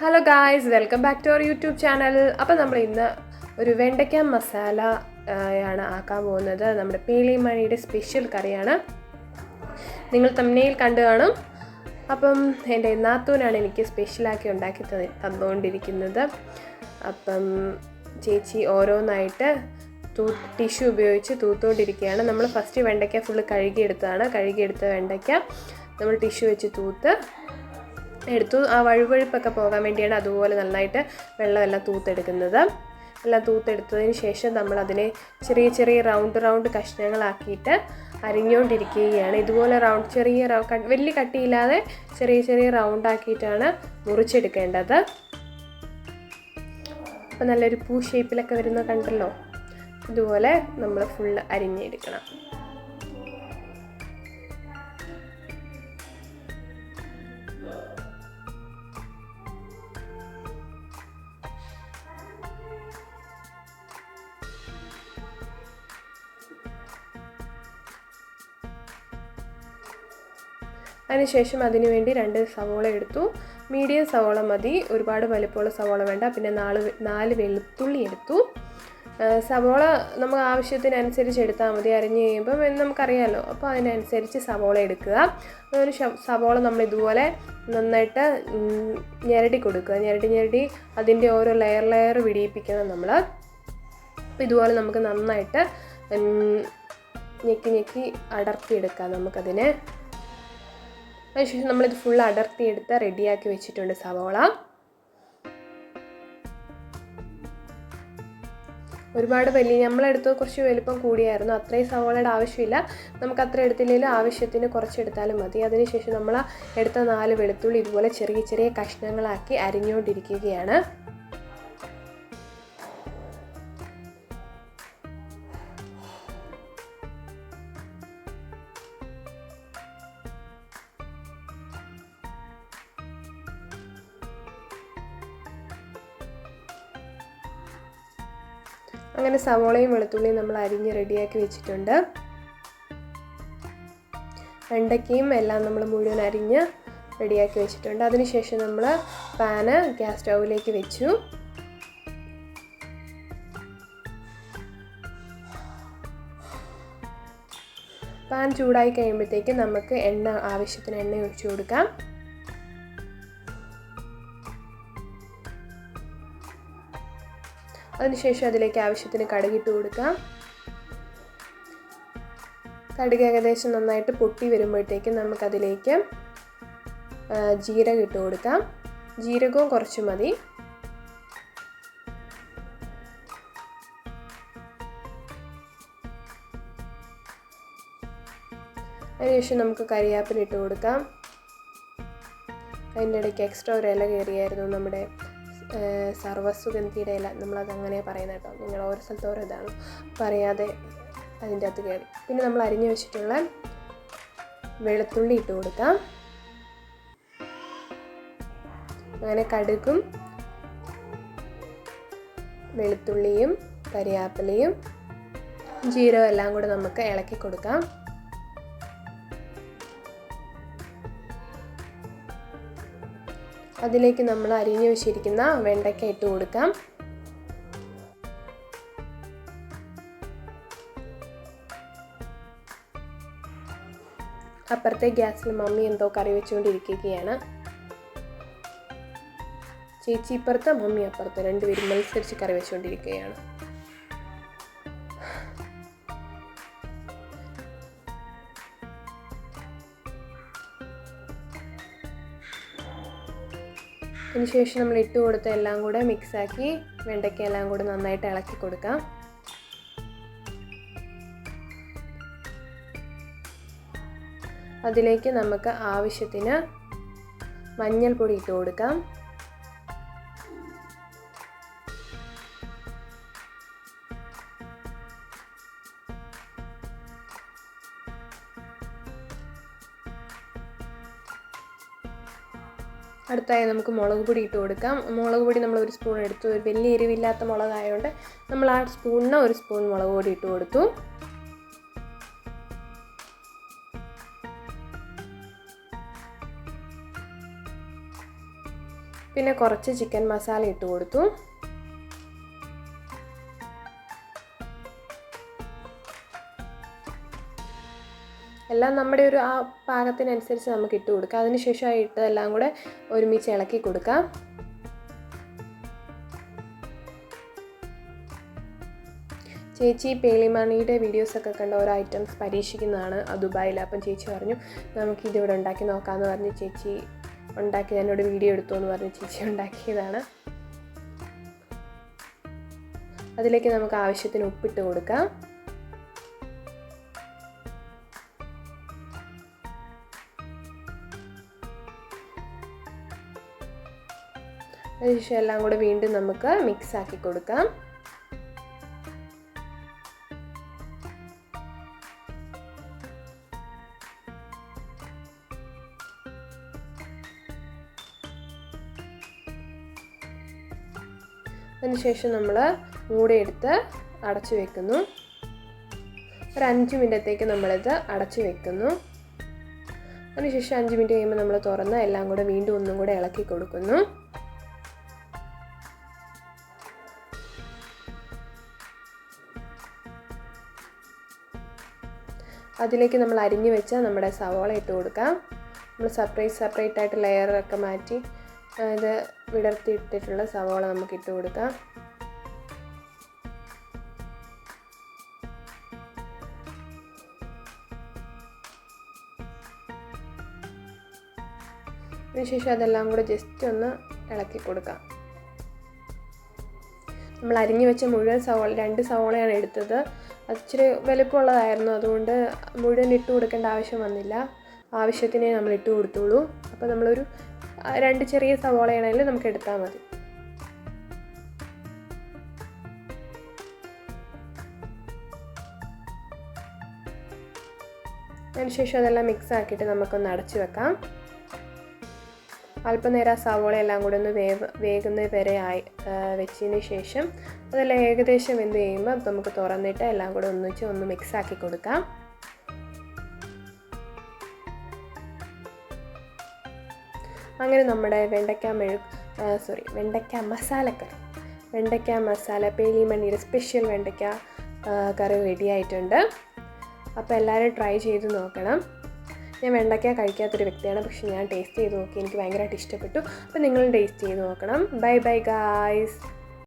Hello guys, welcome back to our YouTube channel. അപ്പോൾ നമ്മൾ ഇന്ന് ഒരു വെണ്ടയ്ക്ക മസാല ആണ് ആക്കാൻ പോകുന്നത്. നമ്മുടെ പേളിമണിയുടെ സ്പെഷ്യൽ കറിയാണ്. നിങ്ങൾ തമ്മിൽ കണ്ടു കാണും. അപ്പം എൻ്റെ നാത്തൂനാണ് എനിക്ക് സ്പെഷ്യലാക്കി ഉണ്ടാക്കി തന്നുകൊണ്ടിരിക്കുന്നത്. അപ്പം ചേച്ചി ഓരോന്നായിട്ട് ടിഷ്യൂ ഉപയോഗിച്ച് തൂത്തുകൊണ്ടിരിക്കുകയാണ്. നമ്മൾ ഫസ്റ്റ് വെണ്ടയ്ക്ക ഫുള്ള് കഴുകിയെടുത്ത വെണ്ടയ്ക്ക നമ്മൾ ടിഷ്യൂ വെച്ച് എടുത്തു. ആ വഴുവഴുപ്പൊക്കെ പോകാൻ വേണ്ടിയാണ് അതുപോലെ നന്നായിട്ട് വെള്ളമെല്ലാം തൂത്തെടുക്കുന്നത്. എല്ലാം തൂത്തെടുത്തതിന് ശേഷം നമ്മളതിനെ ചെറിയ ചെറിയ റൗണ്ട് കഷ്ണങ്ങളാക്കിയിട്ട് അരിഞ്ഞുകൊണ്ടിരിക്കുകയാണ്. ഇതുപോലെ വലിയ കട്ടിയില്ലാതെ ചെറിയ ചെറിയ റൗണ്ടാക്കിയിട്ടാണ് മുറിച്ചെടുക്കേണ്ടത്. അപ്പോൾ നല്ലൊരു പൂ ഷേപ്പിലൊക്കെ വരുന്ന കണ്ടല്ലോ, ഇതുപോലെ നമ്മൾ ഫുള്ള് അരിഞ്ഞെടുക്കണം. അതിനുശേഷം അതിനു വേണ്ടി 2 സവോള എടുത്തു. മീഡിയം സവോള മതി, ഒരുപാട് വലിപ്പമുള്ള സവോള വേണ്ട. പിന്നെ 4 വെളുത്തുള്ളി എടുത്തു. സവോള നമുക്ക് ആവശ്യത്തിനനുസരിച്ച് എടുത്താൽ മതി. അരിഞ്ഞ് കഴിയുമ്പം നമുക്കറിയാമല്ലോ, അപ്പോൾ അതിനനുസരിച്ച് സവോള എടുക്കുക. അതുപോലെ സവോള നമ്മൾ ഇതുപോലെ നന്നായിട്ട് ഞെരടി കൊടുക്കുക. ഞെരടി അതിൻ്റെ ഓരോ ലെയർ വിടിയിപ്പിക്കണം നമ്മൾ. അപ്പോൾ ഇതുപോലെ നമുക്ക് നന്നായിട്ട് ഞെക്കി അടർത്തിയെടുക്കാം നമുക്കതിനെ. അതിനുശേഷം നമ്മളിത് ഫുൾ അടർത്തിയെടുത്ത് റെഡിയാക്കി വെച്ചിട്ടുണ്ട് സവോള. ഒരുപാട് നമ്മളെടുത്ത് കുറച്ച് വലുപ്പം കൂടിയായിരുന്നു. അത്രയും സവോളയുടെ ആവശ്യമില്ല. നമുക്ക് അത്ര എടുത്തില്ലെങ്കിലും ആവശ്യത്തിന് കുറച്ചെടുത്താലും മതി. അതിനുശേഷം നമ്മൾ എടുത്ത 4 വെളുത്തുള്ളി ഇതുപോലെ ചെറിയ ചെറിയ കഷ്ണങ്ങളാക്കി അരിഞ്ഞുകൊണ്ടിരിക്കുകയാണ്. അങ്ങനെ സവോളയും വെളുത്തുള്ളിയും നമ്മൾ അരിഞ്ഞ് റെഡിയാക്കി വെച്ചിട്ടുണ്ട്. വെണ്ടയ്ക്കയും എല്ലാം നമ്മൾ മുഴുവൻ അരിഞ്ഞ് റെഡിയാക്കി വെച്ചിട്ടുണ്ട്. അതിനുശേഷം നമ്മൾ പാന് ഗ്യാസ് സ്റ്റൗവിലേക്ക് വെച്ചു. പാൻ ചൂടായി കഴിയുമ്പോഴത്തേക്ക് നമുക്ക് ആവശ്യത്തിന് എണ്ണ ഒഴിച്ചു കൊടുക്കാം. അതിനുശേഷം അതിലേക്ക് ആവശ്യത്തിന് കടുകിട്ട് കൊടുക്കാം. കടുക് ഏകദേശം നന്നായിട്ട് പൊട്ടി വരുമ്പോഴത്തേക്കും നമുക്കതിലേക്ക് ജീരകം ഇട്ട് കൊടുക്കാം. ജീരകവും കുറച്ച് മതി. അതിനുശേഷം നമുക്ക് കരിവേപ്പില ഇട്ട് കൊടുക്കാം. അതിൻ്റെ ഇടയ്ക്ക് എക്സ്ട്രാ ഒരു ഇല കയറിയായിരുന്നു, നമ്മുടെ സർവ്വസുഗന്ധിയുടെ ഇല. നമ്മളത് അങ്ങനെ പറയുന്നത് കേട്ടോ. നിങ്ങൾ ഓരോ സ്ഥലത്ത് ഓരോ ഇതാണ് പറയാതെ അതിൻ്റെ അകത്ത് കയറി. പിന്നെ നമ്മൾ അരിഞ്ഞു വെച്ചിട്ടുള്ള വെളുത്തുള്ളി ഇട്ട് കൊടുക്കാം. അങ്ങനെ കടുകും വെളുത്തുള്ളിയും കരിവേപ്പിലയും ജീരകം എല്ലാം കൂടെ നമുക്ക് ഇളക്കി കൊടുക്കാം. അതിലേക്ക് നമ്മൾ അരിഞ്ഞു വെച്ചിരിക്കുന്ന വെണ്ടയ്ക്ക ഇട്ട് കൊടുക്കാം. അപ്പുറത്തെ ഗ്യാസിൽ മമ്മി എന്തോ കറി വെച്ചുകൊണ്ടിരിക്കുകയാണ്. ചേച്ചി ഇപ്പുറത്ത്, മമ്മി അപ്പുറത്ത്, രണ്ടുപേരും മത്സരിച്ച് കറി വെച്ചുകൊണ്ടിരിക്കുകയാണ്. അതിനുശേഷം നമ്മൾ ഇട്ട് കൊടുത്ത എല്ലാം കൂടെ മിക്സാക്കി വെണ്ടയ്ക്ക എല്ലാം കൂടെ നന്നായിട്ട് ഇളക്കി കൊടുക്കാം. അതിലേക്ക് നമുക്ക് ആവശ്യത്തിന് മഞ്ഞൾപ്പൊടി ഇട്ട് കൊടുക്കാം. അടുത്തായി നമുക്ക് മുളക് പൊടി ഇട്ട് കൊടുക്കാം. മുളക് പൊടി നമ്മൾ 1 സ്പൂൺ എടുത്തു. വലിയ എരിവില്ലാത്ത മുളകായതുകൊണ്ട് നമ്മൾ ആ സ്പൂണിന് 1 സ്പൂൺ മുളക് പൊടി ഇട്ട് കൊടുത്തു. പിന്നെ കുറച്ച് ചിക്കൻ മസാല ഇട്ട് കൊടുത്തു. എല്ലാം നമ്മുടെ ഒരു ആ പാകത്തിനനുസരിച്ച് നമുക്ക് ഇട്ട് കൊടുക്കാം. അതിനുശേഷം ഇട്ടെല്ലാം കൂടെ ഒരുമിച്ച് ഇളക്കി കൊടുക്കാം. ചേച്ചി പേളിമണിയുടെ വീഡിയോസൊക്കെ കണ്ട ഓരോ ഐറ്റംസ് പരീക്ഷിക്കുന്നതാണ് ദുബായിൽ. അപ്പം ചേച്ചി പറഞ്ഞു നമുക്കിതിവിടെ ഉണ്ടാക്കി നോക്കാമെന്ന് പറഞ്ഞ് ചേച്ചി ഉണ്ടാക്കി എന്നോട് വീഡിയോ എടുത്തു എന്ന് പറഞ്ഞ് ചേച്ചി ഉണ്ടാക്കിയതാണ്. അതിലേക്ക് നമുക്ക് ആവശ്യത്തിന് ഉപ്പിട്ട് കൊടുക്കാം. അതിനുശേഷം എല്ലാം കൂടെ വീണ്ടും നമുക്ക് മിക്സ് ആക്കി കൊടുക്കാം. അതിനുശേഷം നമ്മൾ മൂടിയെടുത്ത് അടച്ചു വെക്കുന്നു. ഒരു 5 മിനിറ്റത്തേക്ക് നമ്മളിത് അടച്ചു വെക്കുന്നു. അതിനുശേഷം 5 മിനിറ്റ് കഴിയുമ്പോൾ നമ്മൾ തുറന്ന് എല്ലാം കൂടെ വീണ്ടും ഒന്നും കൂടെ ഇളക്കി കൊടുക്കുന്നു. അതിലേക്ക് നമ്മൾ അരിഞ്ഞു വെച്ച നമ്മുടെ സവോള ഇട്ട് കൊടുക്കാം. നമ്മൾ സെപ്പറേറ്റ് ആയിട്ട് ലെയറൊക്കെ മാറ്റി ഇത് വിടർത്തിയിട്ടിട്ടുള്ള സവോള നമുക്ക് ഇട്ട് കൊടുക്കാം. അതിനുശേഷം അതെല്ലാം കൂടെ ജസ്റ്റ് ഒന്ന് ഇളക്കി കൊടുക്കാം. നമ്മൾ അരിഞ്ഞു വെച്ച മുഴുവൻ സവോള 2 സവോളയാണ് എടുത്തത്. അത് ഇച്ചിരി വലുപ്പമുള്ളതായിരുന്നു, അതുകൊണ്ട് മുഴുവൻ ഇട്ട് കൊടുക്കേണ്ട ആവശ്യം വന്നില്ല. ആവശ്യത്തിനേ നമ്മൾ ഇട്ട് കൊടുത്തോളൂ. അപ്പോൾ നമ്മളൊരു 2 ചെറിയ സവോളയാണെങ്കിലും നമുക്ക് എടുത്താൽ മതി. അതിനുശേഷം അതെല്ലാം മിക്സ് ആക്കിയിട്ട് നമുക്കൊന്ന് അടച്ചു വെക്കാം. അല്പനേരം ആ സവോളയെല്ലാം കൂടെ ഒന്ന് വേകുന്നത് വരെ വെച്ചതിന് ശേഷം അതെല്ലാം ഏകദേശം വെന്ത് കഴിയുമ്പോൾ നമുക്ക് തുറന്നിട്ട് എല്ലാം കൂടെ ഒന്ന് മിക്സ് ആക്കി കൊടുക്കാം. അങ്ങനെ നമ്മുടെ വെണ്ടയ്ക്ക മസാലക്കറി, വെണ്ടയ്ക്ക മസാല പേളിമണിയുടെ സ്പെഷ്യൽ വെണ്ടയ്ക്ക കറി റെഡി ആയിട്ടുണ്ട്. അപ്പോൾ എല്ലാവരും ട്രൈ ചെയ്ത് നോക്കണം. ഞാൻ വെണ്ടയ്ക്ക കഴിക്കാത്തൊരു വ്യക്തിയാണ്, പക്ഷെ ഞാൻ ടേസ്റ്റ് ചെയ്ത് നോക്കി, എനിക്ക് ഭയങ്കരമായിട്ട് ഇഷ്ടപ്പെട്ടു. അപ്പോൾ നിങ്ങളും ടേസ്റ്റ് ചെയ്ത് നോക്കണം. Bye bye guys.